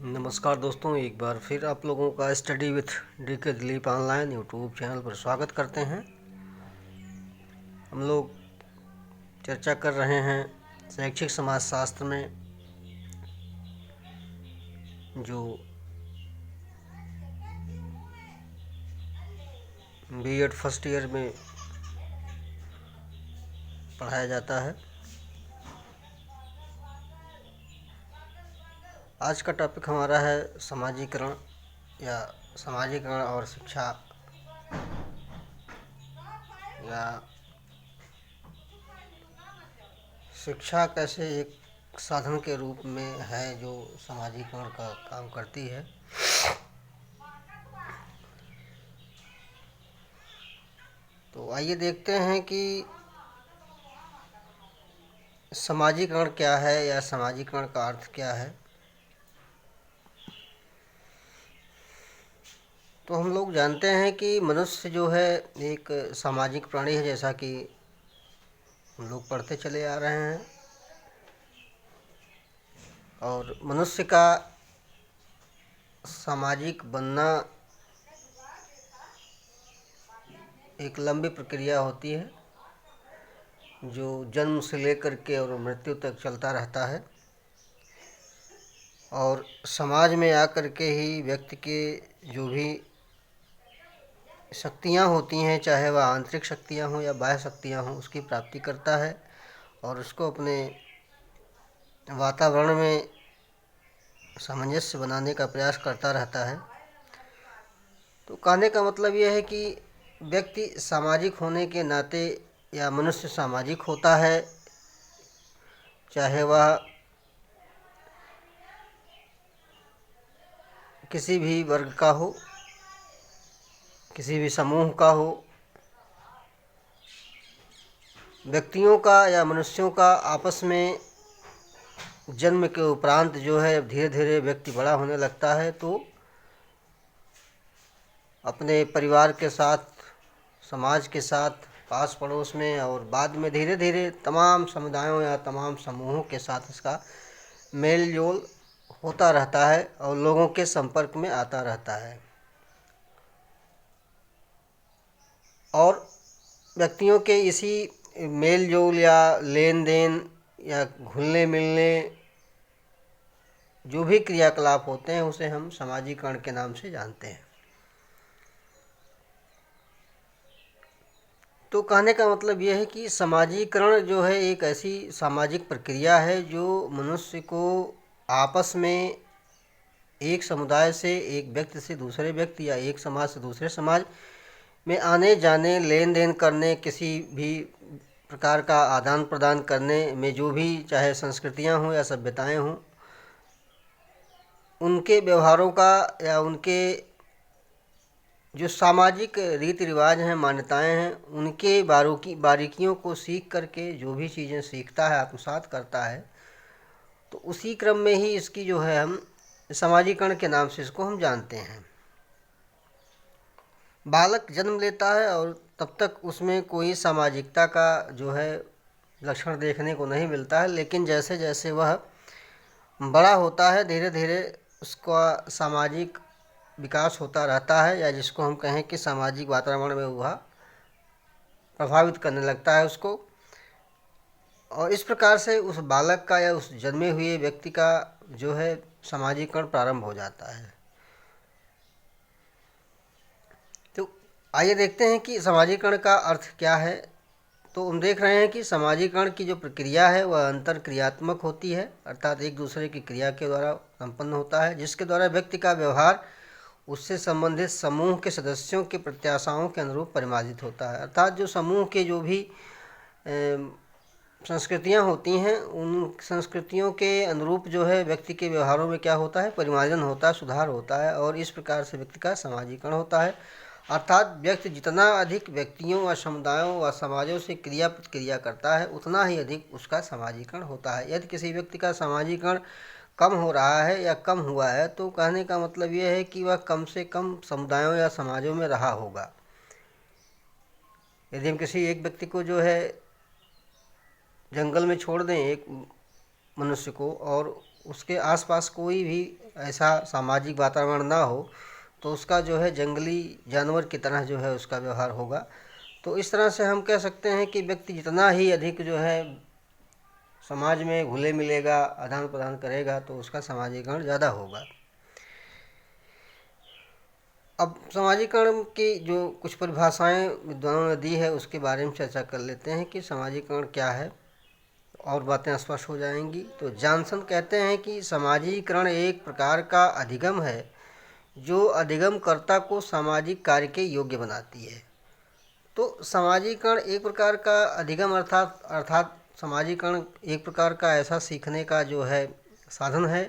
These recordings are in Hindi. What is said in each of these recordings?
नमस्कार दोस्तों, एक बार फिर आप लोगों का study with DK Dilip online YouTube channel पर स्वागत करते हैं। हम लोग चर्चा कर रहे हैं शैक्षिक समाजशास्त्र में जो बीएड फर्स्ट ईयर में पढ़ाया जाता है। आज का टॉपिक हमारा है समाजीकरण और शिक्षा या शिक्षा कैसे एक साधन के रूप में है जो समाजीकरण का काम करती है। तो आइए देखते हैं कि समाजीकरण क्या है या समाजीकरण का अर्थ क्या है। तो हम लोग जानते हैं कि मनुष्य जो है एक सामाजिक प्राणी है, जैसा कि हम लोग पढ़ते चले आ रहे हैं। और मनुष्य का सामाजिक बनना एक लंबी प्रक्रिया होती है जो जन्म से लेकर के और मृत्यु तक चलता रहता है। और समाज में आकर के ही व्यक्ति के जो भी शक्तियाँ होती हैं, चाहे वह आंतरिक शक्तियाँ हों या बाह्य शक्तियाँ हों, उसकी प्राप्ति करता है और उसको अपने वातावरण में सामंजस्य बनाने का प्रयास करता रहता है। तो कहने का मतलब यह है कि व्यक्ति सामाजिक होने के नाते या मनुष्य सामाजिक होता है, चाहे वह किसी भी वर्ग का हो, किसी भी समूह का हो। व्यक्तियों का या मनुष्यों का आपस में जन्म के उपरांत जो है धीरे धीरे व्यक्ति बड़ा होने लगता है, तो अपने परिवार के साथ, समाज के साथ, पास पड़ोस में और बाद में धीरे धीरे तमाम समुदायों या तमाम समूहों के साथ इसका मेल जोल होता रहता है और लोगों के संपर्क में आता रहता है। और व्यक्तियों के इसी मेल जोल या लेन देन या घुलने मिलने जो भी क्रियाकलाप होते हैं उसे हम समाजीकरण के नाम से जानते हैं। तो कहने का मतलब यह है कि समाजीकरण जो है एक ऐसी सामाजिक प्रक्रिया है जो मनुष्य को आपस में एक समुदाय से एक व्यक्ति से दूसरे व्यक्ति या एक समाज से दूसरे समाज में आने जाने, लेन देन करने, किसी भी प्रकार का आदान प्रदान करने में जो भी चाहे संस्कृतियां हों या सभ्यताएं हों, उनके व्यवहारों का या उनके जो सामाजिक रीति रिवाज हैं, मान्यताएं हैं, उनके बारीकियों को सीख करके जो भी चीज़ें सीखता है, आत्मसात करता है, तो उसी क्रम में ही इसकी जो है हम समाजीकरण के नाम से इसको हम जानते हैं। बालक जन्म लेता है और तब तक उसमें कोई सामाजिकता का जो है लक्षण देखने को नहीं मिलता है, लेकिन जैसे जैसे वह बड़ा होता है धीरे धीरे उसका सामाजिक विकास होता रहता है, या जिसको हम कहें कि सामाजिक वातावरण में वह प्रभावित करने लगता है उसको। और इस प्रकार से उस बालक का या उस जन्मे हुए व्यक्ति का जो है समाजीकरण प्रारंभ हो जाता है। तो आइए देखते हैं कि समाजीकरण का अर्थ क्या है। तो हम देख रहे हैं कि समाजीकरण की जो प्रक्रिया है वह अंतर क्रियात्मक होती है, अर्थात एक दूसरे की क्रिया के द्वारा संपन्न होता है, जिसके द्वारा व्यक्ति का व्यवहार उससे संबंधित समूह के सदस्यों की प्रत्याशाओं के अनुरूप परिमार्जित होता है। अर्थात जो समूह के जो भी संस्कृतियाँ होती हैं, उन संस्कृतियों के अनुरूप जो है व्यक्ति के व्यवहारों में क्या होता है, परिमार्जन होता है, सुधार होता है, और इस प्रकार से व्यक्ति का समाजीकरण होता है। अर्थात व्यक्ति जितना अधिक व्यक्तियों व समुदायों व समाजों से क्रिया प्रतिक्रिया करता है, उतना ही अधिक उसका समाजीकरण होता है। यदि किसी व्यक्ति का समाजीकरण कम हो रहा है या कम हुआ है, तो कहने का मतलब यह है कि वह कम से कम समुदायों या समाजों में रहा होगा। यदि हम किसी एक व्यक्ति को जो है जंगल में छोड़ दें, एक मनुष्य को, और उसके आसपास कोई भी ऐसा सामाजिक वातावरण ना हो तो उसका जो है जंगली जानवर की तरह जो है उसका व्यवहार होगा। तो इस तरह से हम कह सकते हैं कि व्यक्ति जितना ही अधिक जो है समाज में घुले मिलेगा, आदान प्रदान करेगा, तो उसका सामाजिकरण ज़्यादा होगा। अब सामाजिकरण की जो कुछ परिभाषाएं विद्वानों ने दी है उसके बारे में चर्चा कर लेते हैं कि सामाजिकरण क्या है, और बातें स्पष्ट हो जाएंगी। तो जॉनसन कहते हैं कि सामाजिकरण एक प्रकार का अधिगम है जो अधिगमकर्ता को सामाजिक कार्य के योग्य बनाती है। तो सामाजिकरण एक प्रकार का अधिगम अर्थात सामाजिकरण एक प्रकार का ऐसा सीखने का जो है साधन है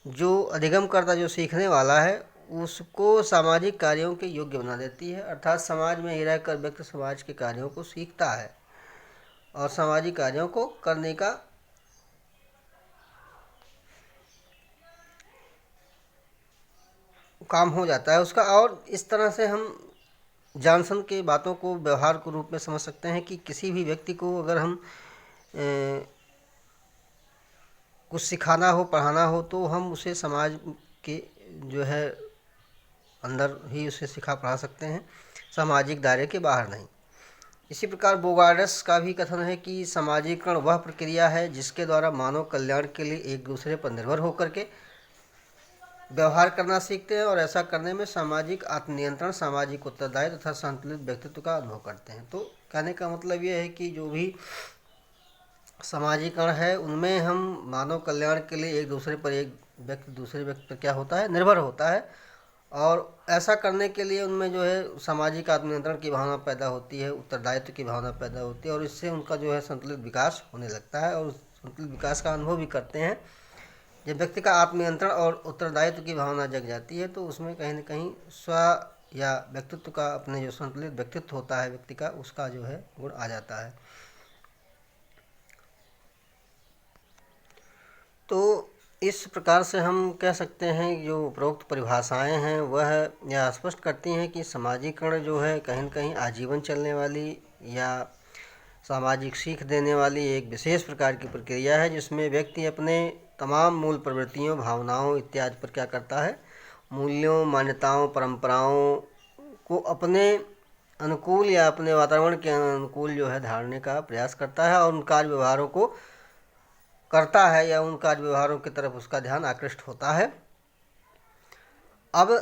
जो अधिगमकर्ता, जो सीखने वाला है, उसको सामाजिक कार्यों के योग्य बना देती है। अर्थात समाज में ही रहकर व्यक्ति समाज के कार्यों को सीखता है और सामाजिक कार्यों को करने का काम हो जाता है उसका। और इस तरह से हम जॉनसन के बातों को व्यवहार के रूप में समझ सकते हैं कि किसी भी व्यक्ति को अगर हम कुछ सिखाना हो, पढ़ाना हो, तो हम उसे समाज के जो है अंदर ही उसे सिखा पढ़ा सकते हैं, सामाजिक दायरे के बाहर नहीं। इसी प्रकार बोगार्डस का भी कथन है कि सामाजिकरण वह प्रक्रिया है जिसके द्वारा मानव कल्याण के लिए एक दूसरे पर निर्भर होकर के व्यवहार करना सीखते हैं और ऐसा करने में सामाजिक आत्मनियंत्रण, सामाजिक उत्तरदायित्व तथा संतुलित व्यक्तित्व का अनुभव करते हैं। तो कहने का मतलब ये है कि जो भी सामाजिकरण है उनमें हम मानव कल्याण के लिए एक दूसरे पर, एक व्यक्ति दूसरे व्यक्ति पर क्या होता है, निर्भर होता है, और ऐसा करने के लिए उनमें जो है सामाजिक आत्मनियंत्रण की भावना पैदा होती है, उत्तरदायित्व की भावना पैदा होती है, और इससे उनका जो है संतुलित विकास होने लगता है और संतुलित विकास का अनुभव भी करते हैं। जब व्यक्ति का आत्मनियंत्रण और उत्तरदायित्व की भावना जग जाती है तो उसमें कहीं न कहीं स्व या व्यक्तित्व का, अपने जो संतुलित व्यक्तित्व होता है व्यक्ति का, उसका जो है गुण आ जाता है। तो इस प्रकार से हम कह सकते हैं जो उपरोक्त परिभाषाएं हैं वह यह स्पष्ट करती हैं कि सामाजिकरण जो है कहीं न कहीं आजीवन चलने वाली या सामाजिक सीख देने वाली एक विशेष प्रकार की प्रक्रिया है जिसमें व्यक्ति अपने तमाम मूल प्रवृत्तियों, भावनाओं इत्यादि पर क्या करता है, मूल्यों, मान्यताओं, परंपराओं को अपने अनुकूल या अपने वातावरण के अनुकूल जो है धारने का प्रयास करता है और उन कार्य व्यवहारों को करता है या उन कार्य व्यवहारों की तरफ उसका ध्यान आकृष्ट होता है। अब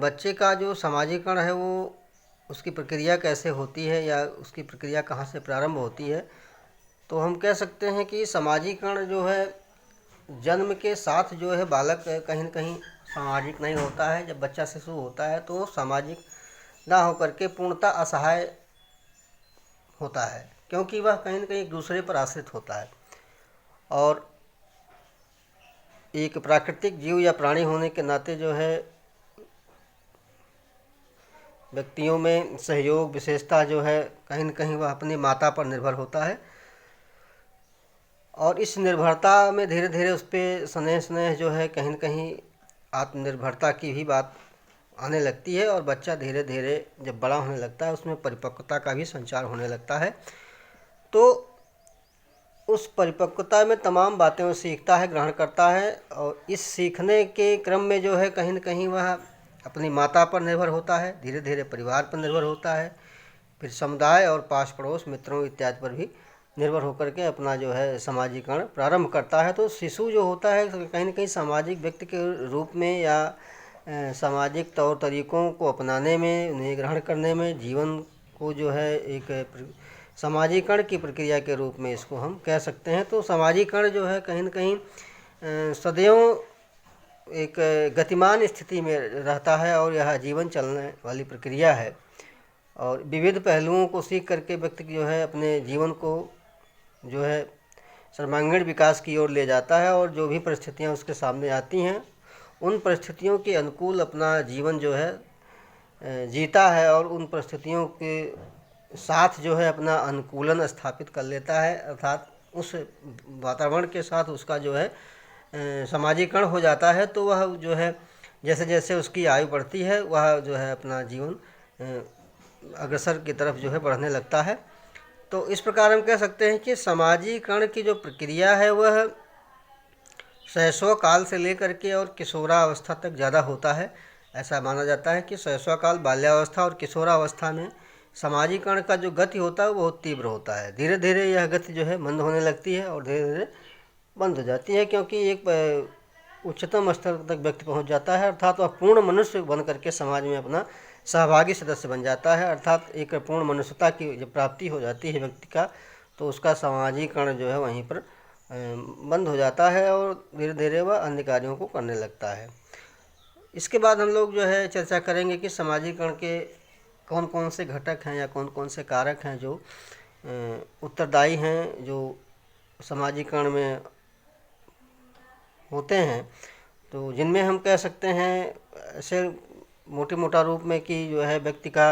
बच्चे का जो सामाजिकरण है वो उसकी प्रक्रिया कैसे होती है या उसकी प्रक्रिया कहाँ से प्रारंभ होती है, तो हम कह सकते हैं कि सामाजिकरण जो है जन्म के साथ जो है बालक कहीं न कहीं सामाजिक नहीं होता है। जब बच्चा शिशु होता है तो सामाजिक ना होकर के पूर्णतः असहाय होता है, क्योंकि वह कहीं न कहीं एक दूसरे पर आश्रित होता है और एक प्राकृतिक जीव या प्राणी होने के नाते जो है व्यक्तियों में सहयोग, विशेषता जो है कहीं न कहीं वह अपनी माता पर निर्भर होता है और इस निर्भरता में धीरे धीरे उस पर स्नेह स्नेह जो है कहीं न कहीं आत्मनिर्भरता की भी बात आने लगती है और बच्चा धीरे धीरे जब बड़ा होने लगता है उसमें परिपक्वता का भी संचार होने लगता है। तो उस परिपक्वता में तमाम बातें वो सीखता है, ग्रहण करता है और इस सीखने के क्रम में जो है कहीं न कहीं वह अपनी माता पर निर्भर होता है, धीरे धीरे परिवार पर निर्भर होता है, फिर समुदाय और पास पड़ोस, मित्रों इत्यादि पर भी निर्भर होकर के अपना जो है सामाजिकरण प्रारंभ करता है। तो शिशु जो होता है कहीं न कहीं सामाजिक व्यक्ति के रूप में या सामाजिक तौर तरीक़ों को अपनाने में, उन्हें ग्रहण करने में, जीवन को जो है एक सामाजिकरण की प्रक्रिया के रूप में इसको हम कह सकते हैं। तो सामाजिकरण जो है कहीं न कहीं सदैव एक गतिमान स्थिति में रहता है और यह जीवन चलने वाली प्रक्रिया है और विविध पहलुओं को सीख करके व्यक्ति जो है अपने जीवन को जो है सर्वांगीण विकास की ओर ले जाता है और जो भी परिस्थितियां उसके सामने आती हैं उन परिस्थितियों के अनुकूल अपना जीवन जो है जीता है और उन परिस्थितियों के साथ जो है अपना अनुकूलन स्थापित कर लेता है, अर्थात उस वातावरण के साथ उसका जो है सामाजिकरण हो जाता है। तो वह जो है जैसे जैसे उसकी आयु बढ़ती है वह जो है अपना जीवन अग्रसर की तरफ जो है बढ़ने लगता है। तो इस प्रकार हम कह सकते हैं कि सामाजिकरण की जो प्रक्रिया है वह शैशव काल से लेकर के और किशोरावस्था तक ज़्यादा होता है। ऐसा माना जाता है कि शैशव काल, बाल्यावस्था और किशोरावस्था में सामाजिकरण का जो गति होता है वो बहुत तीव्र होता है। धीरे धीरे यह गति जो है मंद होने लगती है और धीरे धीरे बंद हो जाती है, क्योंकि एक उच्चतम स्तर तक व्यक्ति पहुंच जाता है, अर्थात वह पूर्ण मनुष्य बन करके समाज में अपना सहभागी सदस्य बन जाता है। अर्थात एक पूर्ण मनुष्यता की जब प्राप्ति हो जाती है व्यक्ति का, तो उसका सामाजिकरण जो है वहीं पर बंद हो जाता है और धीरे धीरे वह अन्य कार्यों को करने लगता है। इसके बाद हम लोग जो है चर्चा करेंगे कि सामाजिकरण के कौन कौन से घटक हैं या कौन कौन से कारक हैं जो उत्तरदायी हैं, जो सामाजिकरण में होते हैं। तो जिनमें हम कह सकते हैं ऐसे मोटे मोटा रूप में कि जो है व्यक्ति का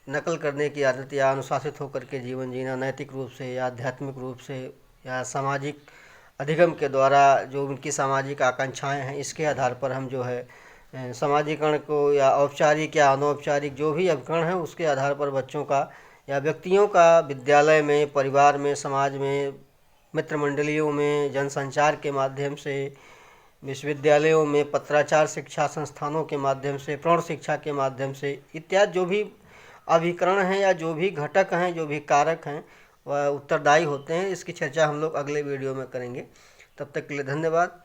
नकल करने की आदत या अनुशासित होकर के जीवन जीना, नैतिक रूप से या आध्यात्मिक रूप से या सामाजिक अधिगम के द्वारा जो उनकी सामाजिक आकांक्षाएं हैं, इसके आधार पर हम जो है सामाजिकरण को या औपचारिक या अनौपचारिक जो भी अभिकरण है उसके आधार पर बच्चों का या व्यक्तियों का विद्यालय में, परिवार में, समाज में, मित्र मंडलियों में, जनसंचार के माध्यम से, विश्वविद्यालयों में, पत्राचार शिक्षा संस्थानों के माध्यम से, प्रौढ़ शिक्षा के माध्यम से इत्यादि जो भी अभिकरण हैं या जो भी घटक हैं, जो भी कारक हैं, वह उत्तरदायी होते हैं। इसकी चर्चा हम लोग अगले वीडियो में करेंगे। तब तक के लिए धन्यवाद।